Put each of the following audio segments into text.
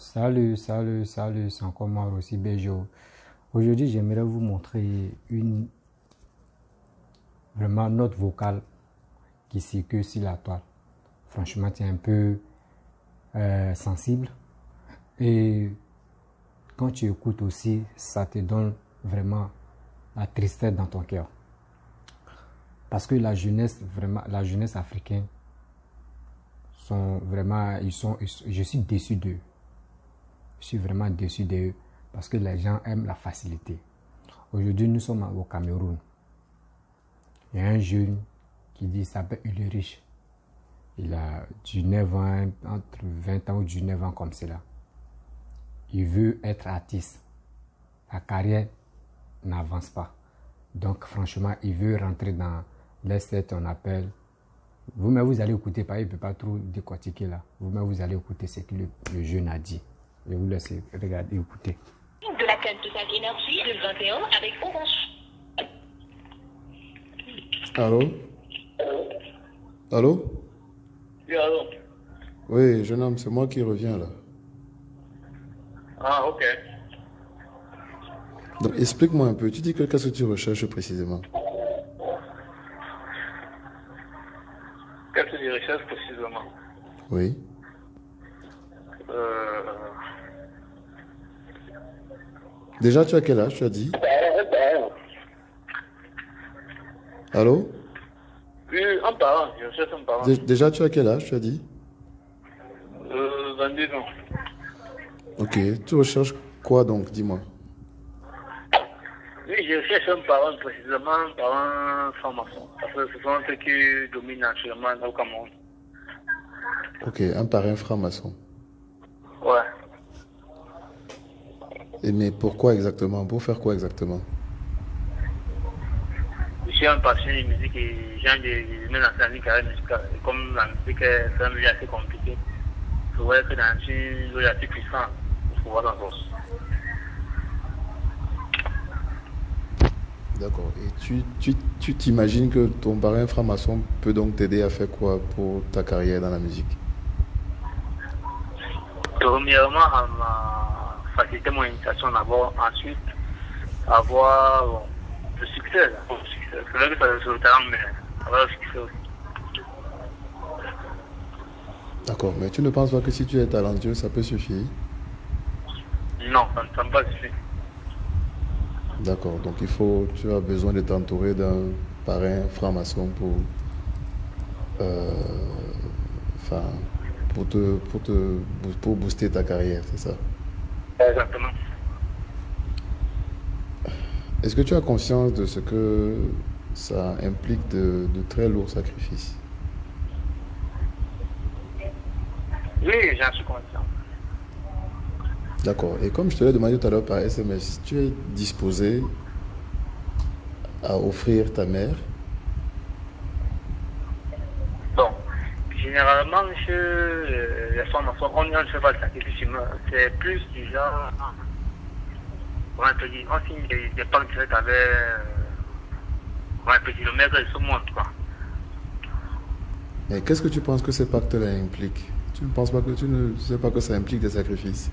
Salut, c'est encore moi aussi, Bejo. Aujourd'hui, j'aimerais vous montrer une vraiment note vocale qui circule sur la toile. Franchement, c'est un peu sensible. Et quand tu écoutes aussi, ça te donne vraiment la tristesse dans ton cœur. Parce que la jeunesse, vraiment, la jeunesse africaine, sont vraiment, je suis déçu d'eux. Je suis vraiment déçu d'eux parce que les gens aiment la facilité. Aujourd'hui, nous sommes au Cameroun. Il y a un jeune qui dit, il s'appelle Ulrich. Il a du 9 ans, entre 20 ans ou 19 ans comme cela. Il veut être artiste. Sa carrière n'avance pas. Donc, franchement, il veut rentrer dans l'essai, on appelle. Vous-même, vous allez écouter, il ne peut pas trop décortiquer là. Vous-même, vous allez écouter ce que le jeune a dit. Je vous laisse regarder, écouter. De la canne Total Énergie de 21 avec Orange. Allô? Allô? Oui, allô? Oui, jeune homme, c'est moi qui reviens là. Ah, ok. Donc, explique-moi un peu. Tu dis que qu'est-ce que tu recherches précisément? Qu'est-ce que je recherche précisément? Oui. Euh... Déjà, tu as quel âge, tu as dit? Allô? Oui, un parent, je cherche un parent. Déjà, tu as quel âge, tu as dit? 22 ans. Ok. Tu recherches quoi donc, dis-moi? Oui, je cherche un parent précisément, un parent franc-maçon. Parce que ce sont ceux qui dominent actuellement au Cameroun. Ok, un parrain franc-maçon. Ouais. Et mais pourquoi exactement? Pour faire quoi exactement? Je suis un passionné de musique et j'ai envie de me lancer dans une carrière musicale. Et comme la musique c'est un milieu assez compliqué, je voudrais que dans une milieu assez puissant pour pouvoir s'en sortir. D'accord. Et tu t'imagines que ton parrain franc-maçon peut donc t'aider à faire quoi pour ta carrière dans la musique? Premièrement, à faciliter mon initiation d'abord, ensuite avoir le succès. C'est vrai que ça c'est le talent, mais avoir le succès aussi. D'accord, mais tu ne penses pas que si tu es talentueux, ça peut suffire? Non, ça ne me pas suffire. D'accord, donc tu as besoin de t'entourer d'un parrain franc-maçon euh, enfin, pour booster ta carrière, c'est ça? Exactement. Est-ce que tu as conscience de ce que ça implique de très lourds sacrifices? Oui, j'en suis conscient. D'accord, et comme je te l'ai demandé tout à l'heure par SMS, tu es disposé à offrir ta mère? Bon, généralement, chez les formations, on ne fait pas de sacrifice humain. C'est plus du genre, comment on peut dire, on signe des pactes directs avec, comment on peut dire, le maître de ce monde, quoi. Mais qu'est-ce que tu penses que ces pactes-là impliquent? Tu ne sais pas que ça implique des sacrifices?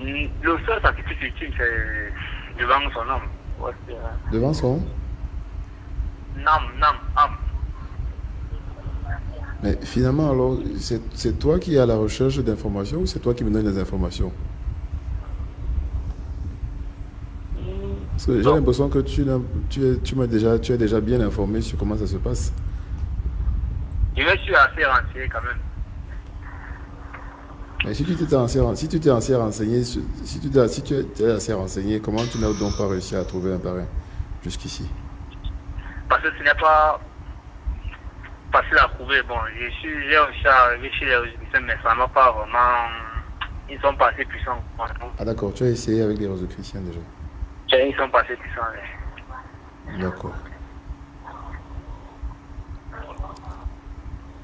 Le seul sacrifice ultime, c'est devant son homme. Ouais, Devant son? âme. Mais finalement, alors, c'est toi qui es à la recherche d'informations ou c'est toi qui me donnes les informations? Parce que j'ai Donc, l'impression que tu es déjà bien informé sur comment ça se passe. je me suis assez renseigné quand même. Mais si tu t'es assez renseigné, si tu es assez renseigné, comment tu n'as donc pas réussi à trouver un parrain jusqu'ici? Parce que ce n'est pas facile à trouver. Bon, j'ai réussi à arriver chez les réseaux, mais ça m'a pas vraiment. Ils sont pas assez puissants. Ah d'accord, tu as essayé avec les réseaux chrétiens déjà. Ils sont pas assez puissants. Ouais. D'accord.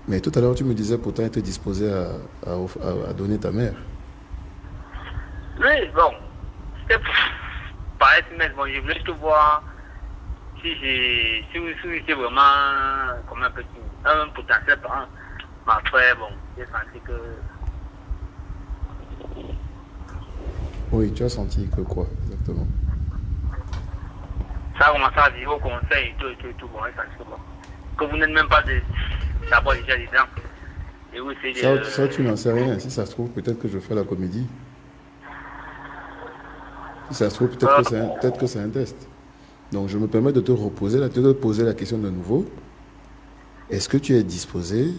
Mais tout à l'heure, tu me disais pourtant être disposé à donner ta mère. Oui, bon, c'était pour paraître mais bon, je voulais te voir si vous étiez vraiment comme un potentiel parent. Mais après, bon, j'ai senti que Oui, tu as senti que quoi, exactement? Ça a commencé à dire au conseil et tout. Bon, ça, bon. Que vous n'êtes même pas d'abord déjà dedans. Et vous essayez Ça, tu n'en de. sais rien. Si ça se trouve, peut-être que je fais la comédie. Si ça se trouve, peut-être que c'est un test. Donc, je me permets de te reposer, de te poser la question de nouveau. Est-ce que tu es disposé,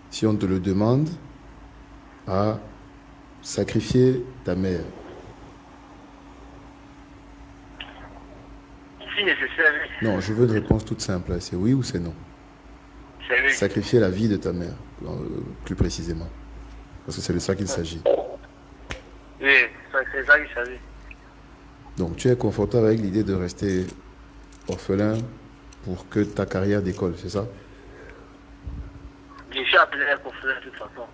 si on te le demande, à sacrifier ta mère? Si nécessaire, oui. Non, je veux une réponse toute simple. C'est oui ou c'est non? C'est oui. Sacrifier la vie de ta mère, plus précisément. Parce que c'est de ça qu'il s'agit. Oui, c'est ça qu'il s'agit. Donc, tu es confortable avec l'idée de rester orphelin pour que ta carrière décolle, c'est ça? Je suis appelé à conflit de toute façon.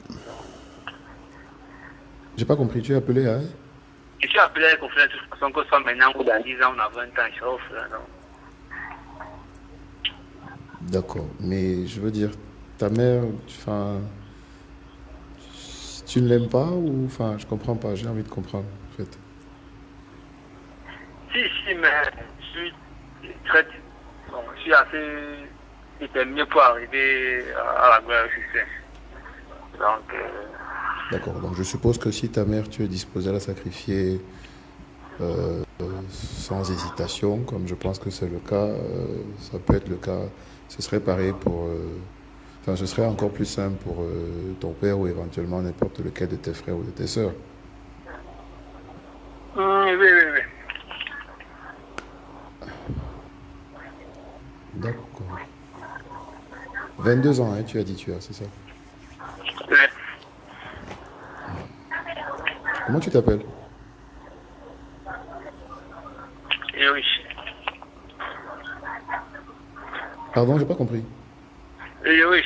J'ai pas compris, tu es appelé à... Je suis appelé à conflit de toute façon, que ce soit maintenant ou dans 10 ans, on a 20 ans, je serai orphelin. D'accord, mais je veux dire, ta mère, enfin, tu ne l'aimes pas ou... Enfin, je comprends pas, j'ai envie de comprendre, en fait. Si, mais je suis très. Bon, je suis assez déterminé pour arriver à la gloire du succès. Donc, D'accord, donc je suppose que si ta mère, tu es disposé à la sacrifier sans hésitation, comme je pense que c'est le cas, ça peut être le cas, ce serait pareil pour... Enfin, ce serait encore plus simple pour ton père ou éventuellement n'importe lequel de tes frères ou de tes sœurs. oui. D'accord. 22 ans, hein, tu as dit tu as, c'est ça? Oui. Comment tu t'appelles? Et oui. Pardon, j'ai pas compris. Et oui.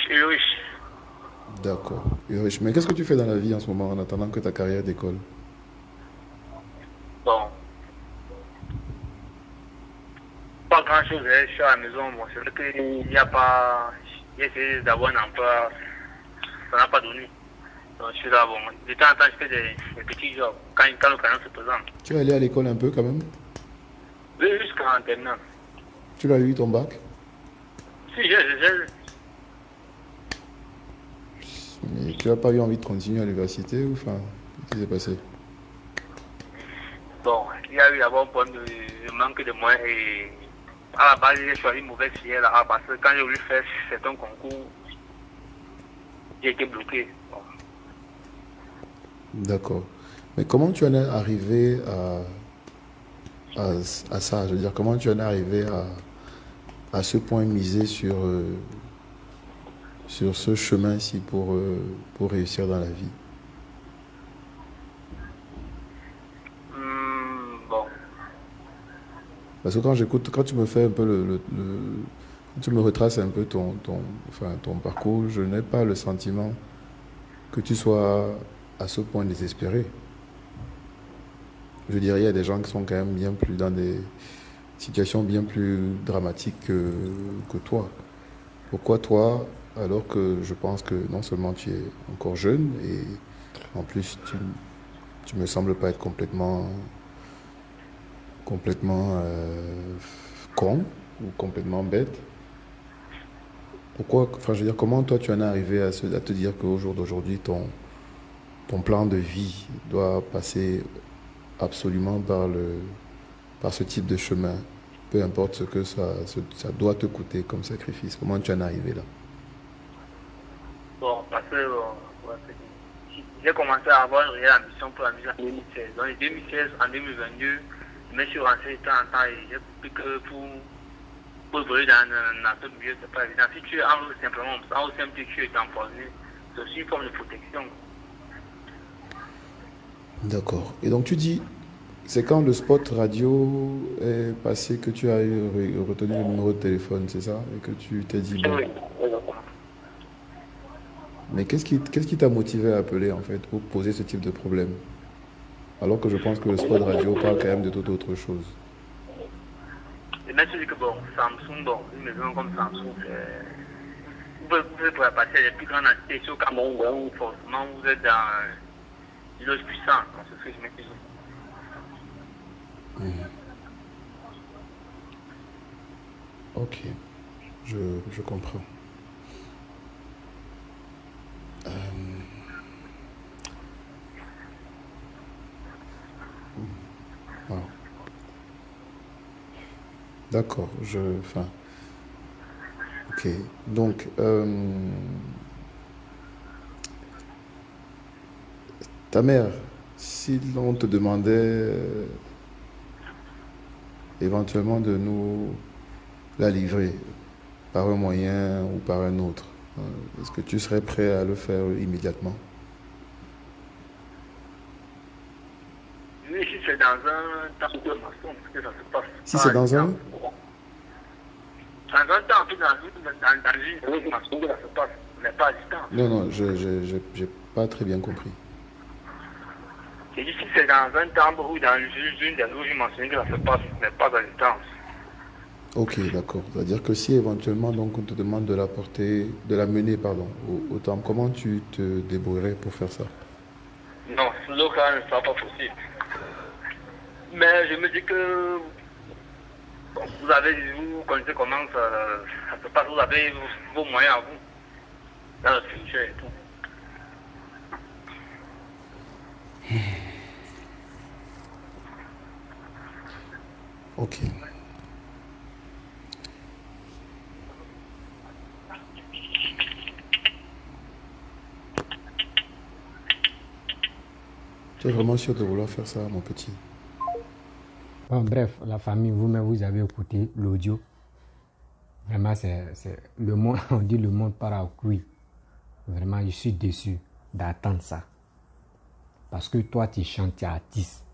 D'accord. Mais qu'est-ce que tu fais dans la vie en ce moment en attendant que ta carrière décolle? Bon. Pas grand chose, je suis à la maison. Bon, c'est vrai qu'il n'y a pas. J'ai essayé d'avoir un emploi, ça n'a pas donné. Donc, je suis là, bon. De temps en temps, je fais des petits jobs quand le canal se présente. Tu es allé à l'école un peu quand même? Oui, jusqu'en terminale. Tu l'as eu ton bac? Si, j'ai. Mais tu n'as pas eu envie de continuer à l'université ou enfin, qu'est-ce qui s'est passé? Bon, il y a eu d'abord un problème de manque de moyens et à la base, j'ai choisi une mauvaise filière là parce que quand j'ai voulu faire certains concours, j'ai été bloqué. Bon. D'accord. Mais comment tu en es arrivé à ça? Je veux dire, comment tu en es arrivé à ce point misé sur ce chemin-ci pour réussir dans la vie? Bon. Parce que quand j'écoute, quand tu me fais un peu quand tu me retraces un peu enfin, ton parcours, je n'ai pas le sentiment que tu sois à ce point désespéré. Je dirais, il y a des gens qui sont quand même bien plus dans des situations bien plus dramatiques que toi. Pourquoi toi, alors que je pense que non seulement tu es encore jeune et en plus tu me sembles pas être complètement con ou complètement bête. Pourquoi, enfin je veux dire, comment toi tu en es arrivé à te dire qu'au jour d'aujourd'hui ton plan de vie doit passer absolument par ce type de chemin, peu importe ce que ça doit te coûter comme sacrifice. Comment tu en es arrivé là? Bon, parce que j'ai commencé à avoir une réelle ambition pour la musique en 2016. Dans les 2016, en 2022, je me suis renseigné de temps en temps et j'ai compris que pour évoluer dans ce milieu, c'est pas évident. Si tu es en haut simplement, en haut simple, tu es empoisonné, c'est aussi une forme de protection. D'accord. Et donc tu dis, c'est quand le spot radio est passé que tu as retenu le numéro de téléphone, c'est ça? Et que tu t'es dit, bon. Oui, exactement. Mais qu'est-ce qui t'a motivé à appeler en fait pour poser ce type de problème? Alors que je pense que le spot radio parle quand même de toute autre chose. Et même si je dis que bon, Samsung, bon, une maison comme Samsung, vous pouvez passer les plus grandes entités au Cameroun, où forcément vous êtes dans une autre puissance. C'est ce que je me dis. Ok, je comprends. Wow. D'accord, enfin, ok. Donc, ta mère, si l'on te demandait éventuellement de nous la livrer par un moyen ou par un autre, est-ce que tu serais prêt à le faire immédiatement? Oui, si c'est dans un temps de maçon que ça se passe. Si c'est dans un... Dans un temps, puis dans une maçon que ça se passe, mais pas à distance. Non, non, j'ai pas très bien compris. J'ai dit si c'est dans un temple ou dans une des loges mentionnées que ça se passe, mais pas à distance. Ok, d'accord. C'est-à-dire que si éventuellement donc on te demande de la porter, de la mener, pardon, au temple, comment tu te débrouillerais pour faire ça? Non, le cas ne sera pas possible. Mais je me dis que vous connaissez comment ça se passe, vous avez vos moyens à vous, dans le futur et tout. Ok. Tu es vraiment sûr de vouloir faire ça, mon petit? Bon, bref, la famille, vous-même, vous avez écouté l'audio. Vraiment, c'est le monde, on dit le monde part à couille. Vraiment, je suis déçu d'attendre ça. Parce que toi, tu chantes, tu es artiste.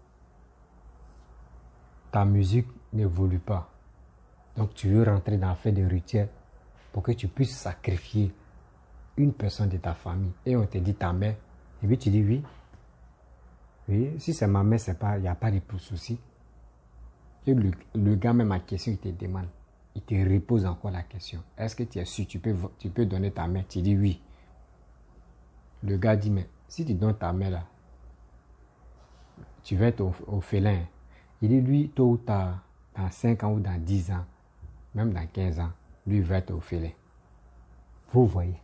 Ta musique n'évolue pas. Donc, tu veux rentrer dans la fête des rituels pour que tu puisses sacrifier une personne de ta famille. Et on te dit ta mère. Et puis tu dis oui. Oui, si c'est ma mère, il n'y a pas de souci. Et le gars, même à question, il te demande. Il te repose encore la question. Est-ce que tu es sûr, tu peux donner ta mère? Tu dis oui. Le gars dit, mais si tu donnes ta mère là, tu vas être au félin. Il dit, lui, tôt ou tard, dans 5 ans ou dans 10 ans, même dans 15 ans, lui, il va être au félin. Vous voyez,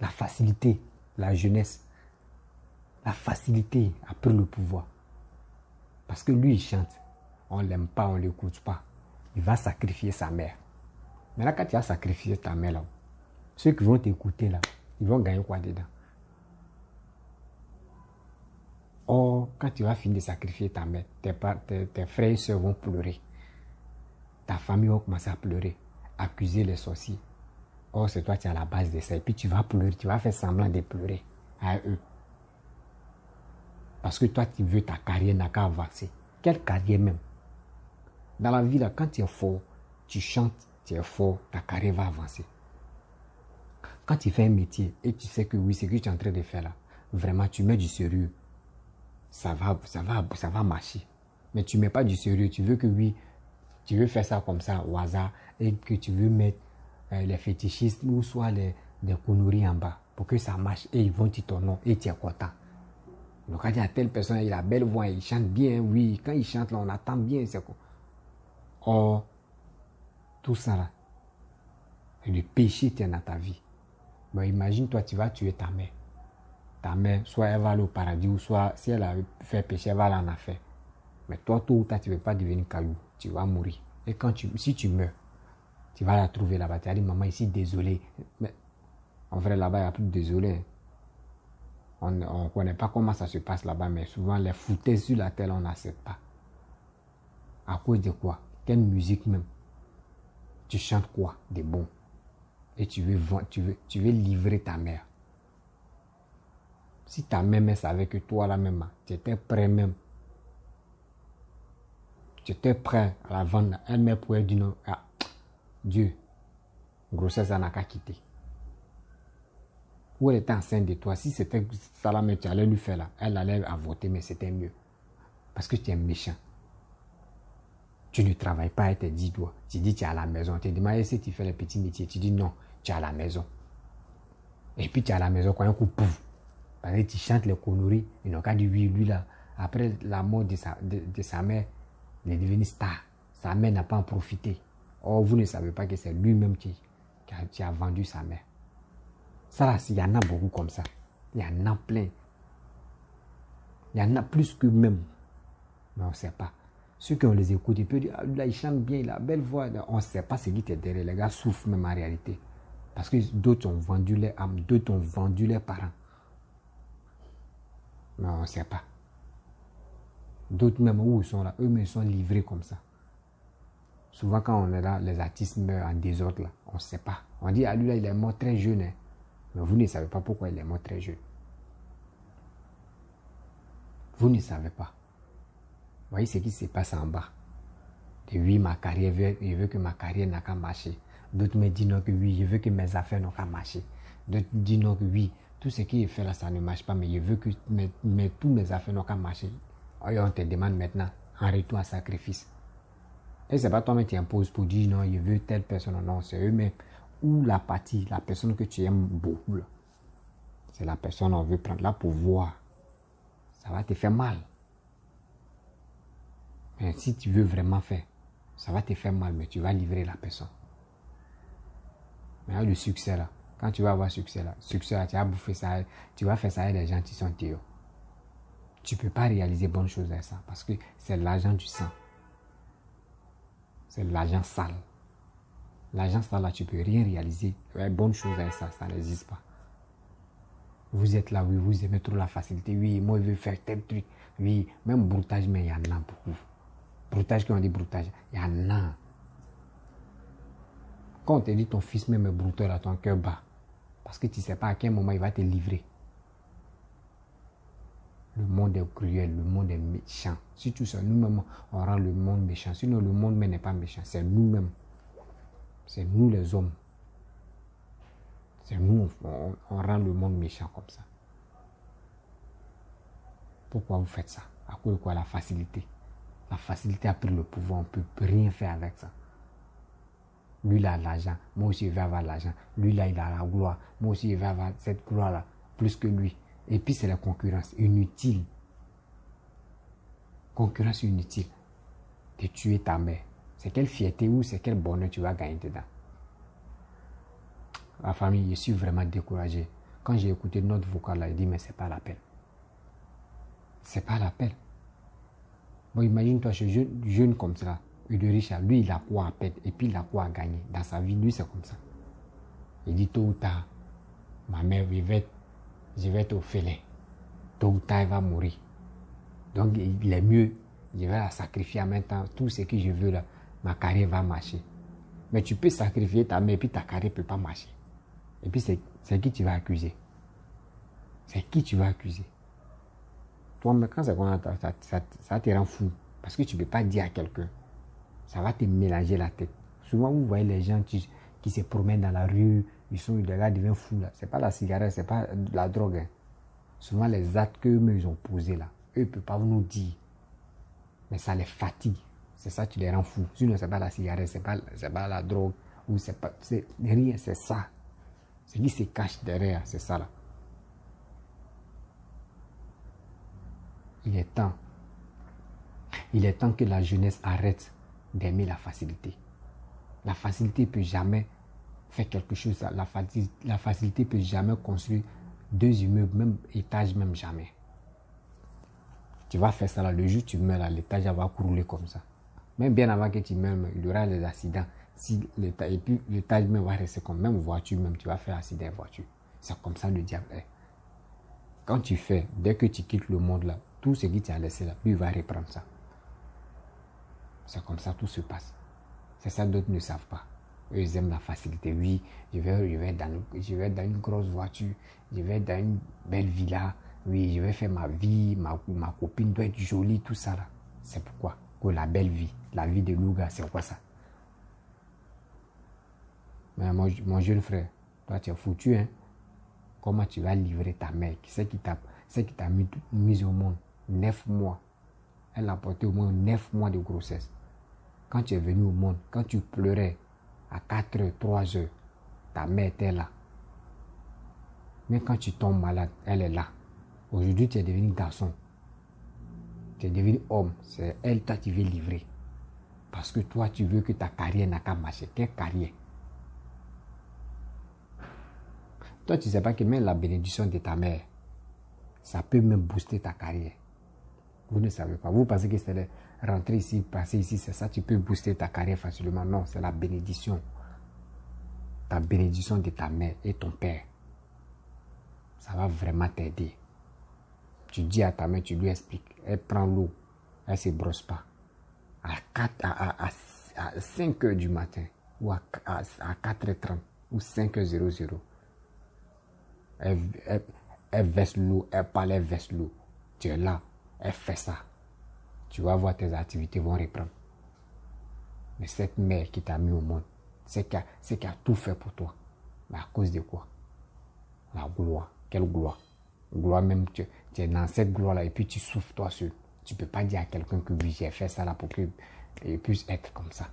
la facilité, la jeunesse, la facilité a pris le pouvoir. Parce que lui, il chante. On ne l'aime pas, on ne l'écoute pas. Il va sacrifier sa mère. Maintenant, quand tu as sacrifié ta mère, là, ceux qui vont t'écouter, là, ils vont gagner quoi dedans? Or, quand tu vas finir de sacrifier ta mère, tes frères et soeurs vont pleurer. Ta famille va commencer à pleurer, accuser les sorciers. Or, c'est toi qui es à la base de ça. Et puis tu vas pleurer, tu vas faire semblant de pleurer à eux. Parce que toi, tu veux ta carrière n'a qu'à avancer. Quelle carrière même? Dans la vie, là, quand tu es fort, tu chantes, tu es fort, ta carrière va avancer. Quand tu fais un métier et tu sais que oui, c'est ce que tu es en train de faire là, vraiment, tu mets du sérieux, ça va marcher. Mais tu ne mets pas du sérieux, tu veux que oui, tu veux faire ça comme ça au hasard et que tu veux mettre les fétichistes ou soit des conneries en bas pour que ça marche et ils vont dire ton nom et tu es content. Donc quand il y a telle personne, il a belle voix, il chante bien, oui, quand il chante là, on attend bien, c'est quoi. Or, tout ça là, le péché tient dans ta vie. Bon, imagine toi, tu vas tuer ta mère. Ta mère, soit elle va aller au paradis, ou soit si elle a fait péché, elle va aller en enfer. Mais toi, tôt ou tard, tu ne veux pas devenir caillou, tu vas mourir. Et si tu meurs, tu vas la trouver là-bas. Tu vas dire, maman, ici, désolé. Mais en vrai, là-bas, il n'y a plus de désolé. On ne connaît pas comment ça se passe là-bas, mais souvent, les foutaises sur la terre, on n'accepte pas. À cause de quoi? Quelle musique même? Tu chantes quoi de bon? Et tu veux livrer ta mère. Si ta mère savait que toi là même, tu étais prêt même. Tu étais prêt à la vendre. Elle-même pourrait dire non. Ah, Dieu, grossesse, elle n'a qu'à quitter. Ou elle était enceinte de toi. Si c'était ça là, mais tu allais lui faire là. Elle allait avorter, mais c'était mieux. Parce que tu es méchant. Tu ne travailles pas avec tes 10 doigts. Tu dis tu es à la maison. Tu te demandes si tu fais les petits métiers. Tu dis non, tu es à la maison. Et puis tu es à la maison quand un coup pouf. Parce que tu chantes les conneries. Ils n'ont qu'à dire oui, lui là. Après la mort de sa mère, Il est devenu star. Sa mère n'a pas en profité. Or, vous ne savez pas que c'est lui-même qui a vendu sa mère. Ça, là, il y en a beaucoup comme ça. Il y en a plein. Il y en a plus que même. Mais on ne sait pas. Ceux qui ont les écoute, ils peuvent dire, ah, là, il chante bien, il a une belle voix. On ne sait pas ce qui est derrière. Les gars souffrent même en réalité. Parce que d'autres ont vendu leur âme, d'autres ont vendu leurs parents. Mais on ne sait pas. D'autres même où ils sont là, eux-mêmes sont livrés comme ça. Souvent quand on est là, les artistes meurent en désordre là. On ne sait pas. On dit, ah lui là, il est mort très jeune. Hein. Mais vous ne savez pas pourquoi il est mort très jeune. Vous ne savez pas. Vous voyez ce qui se passe en bas. Et oui, ma carrière, je veux que ma carrière n'a qu'à marcher. D'autres me disent non que oui, je veux que mes affaires n'ont qu'à marcher. D'autres disent non que oui, tout ce qui est fait là, ça ne marche pas, mais je veux que tous mes affaires n'ont qu'à marcher. Et on te demande maintenant, en retour un sacrifice. Et c'est pas toi-même qui imposes pour dire non, je veux telle personne, non, c'est eux-mêmes. Ou la personne que tu aimes beaucoup. C'est la personne qu'on veut prendre là pour voir. Ça va te faire mal. Mais si tu veux vraiment faire, ça va te faire mal, mais tu vas livrer la personne. Mais le succès là, quand tu vas avoir succès là, tu vas bouffer ça, tu vas faire ça avec des gens qui sont théo. Tu ne peux pas réaliser bonnes choses avec ça parce que c'est l'argent du sang. C'est l'argent sale. L'argent sale là, tu ne peux rien réaliser. Bonne chose avec ça, ça n'existe pas. Vous êtes là, oui, vous aimez trop la facilité. Oui, moi je veux faire tel truc. Oui, même broutage, mais il y en a beaucoup. Broutage, quand on dit broutage, il y en a. Quand on te dit ton fils même est brouteur, là, ton cœur bat. Parce que tu ne sais pas à quel moment il va te livrer. Le monde est cruel, le monde est méchant. Si tout ça, nous-mêmes, on rend le monde méchant. Sinon, le monde n'est pas méchant. C'est nous-mêmes. C'est nous les hommes. C'est nous, on rend le monde méchant comme ça. Pourquoi vous faites ça? À cause de quoi? La facilité. La facilité a pris le pouvoir. On ne peut rien faire avec ça. Lui, il a l'argent. Moi aussi, je vais avoir l'argent. Lui, là, il a la gloire. Moi aussi, je vais avoir cette gloire-là. Plus que lui. Et puis, c'est la concurrence inutile. Concurrence inutile. De tuer ta mère. C'est quelle fierté ou c'est quel bonheur tu vas gagner dedans? La famille, je suis vraiment découragé. Quand j'ai écouté notre vocal là, il dit, mais c'est pas la peine. C'est pas la peine. Bon, imagine-toi, ce jeune comme ça, et de Richard, lui, il a quoi à perdre et puis il a quoi à gagner. Dans sa vie, lui, c'est comme ça. Il dit, tôt ou tard, ma mère, je vais être au félin. Tôt ou tard, elle va mourir. Donc, il est mieux, je vais la sacrifier en même temps. Tout ce que je veux là, ma carrière va marcher. Mais tu peux sacrifier ta mère et puis ta carrière ne peut pas marcher. Et puis, c'est qui tu vas accuser? C'est qui tu vas accuser? Toi, mais quand c'est comme ça te rend fou. Parce que tu ne peux pas dire à quelqu'un. Ça va te mélanger la tête. Souvent, vous voyez les gens qui se promènent dans la rue, les gars deviennent fous là. Ce n'est pas la cigarette, ce n'est pas de la drogue. Hein. Souvent, les actes qu'eux-mêmes ils ont posés là, eux ne peuvent pas nous dire. Mais ça les fatigue. C'est ça qui les rend fous. Sinon, ce n'est pas la cigarette, ce n'est pas la drogue, ou c'est rien, c'est ça. Ce qui se cache derrière, c'est ça là. Il est temps. Il est temps que la jeunesse arrête d'aimer la facilité. La facilité ne peut jamais faire quelque chose. La facilité ne peut jamais construire 2 immeubles, même étage, même jamais. Tu vas faire ça là, le jour où tu meurs là, l'étage va crouler comme ça. Même bien avant que tu meurs, il y aura des accidents. Et puis l'étage même va rester comme même voiture, même tu vas faire accident voiture. C'est comme ça le diable est. Quand tu fais, dès que tu quittes le monde là, tout ce qui t'a laissé là, lui va reprendre ça. C'est comme ça tout se passe. C'est ça d'autres ne savent pas. Eux, ils aiment la facilité. Oui, je vais dans une grosse voiture, je vais dans une belle villa. Oui, je vais faire ma vie, ma copine doit être jolie, tout ça là. C'est pourquoi que la belle vie, la vie de Louga, c'est quoi ça? Mais mon jeune frère, toi tu es foutu, hein? Comment tu vas livrer ta mère? C'est qui t'a mis au monde 9 mois. Elle a porté au moins 9 mois de grossesse. Quand tu es venu au monde, quand tu pleurais à 4 heures, 3 heures, ta mère était là. Mais quand tu tombes malade, elle est là. Aujourd'hui, tu es devenu garçon. Tu es devenu homme. C'est elle, toi, tu veux livrer. Parce que toi, tu veux que ta carrière n'a qu'à marcher. Quelle carrière? Toi, tu ne sais pas que même la bénédiction de ta mère, ça peut même booster ta carrière. Vous ne savez pas. Vous pensez que c'est rentrer ici, passer ici, c'est ça, tu peux booster ta carrière facilement. Non, c'est la bénédiction. Ta bénédiction de ta mère et ton père. Ça va vraiment t'aider. Tu dis à ta mère, tu lui expliques. Elle prend l'eau. Elle ne se brosse pas. À 5 heures du matin ou à 4h30 ou 5h00. Elle verse l'eau, elle parle, elle verse l'eau. Tu es là, elle fait ça. Tu vas voir, tes activités vont reprendre. Mais cette mère qui t'a mis au monde, c'est qui a tout fait pour toi. Mais à cause de quoi? La gloire. Quelle gloire? Gloire même, tu es dans cette gloire-là et puis tu souffres toi seul. Tu ne peux pas dire à quelqu'un que oui, j'ai fait ça là pour qu'il puisse être comme ça.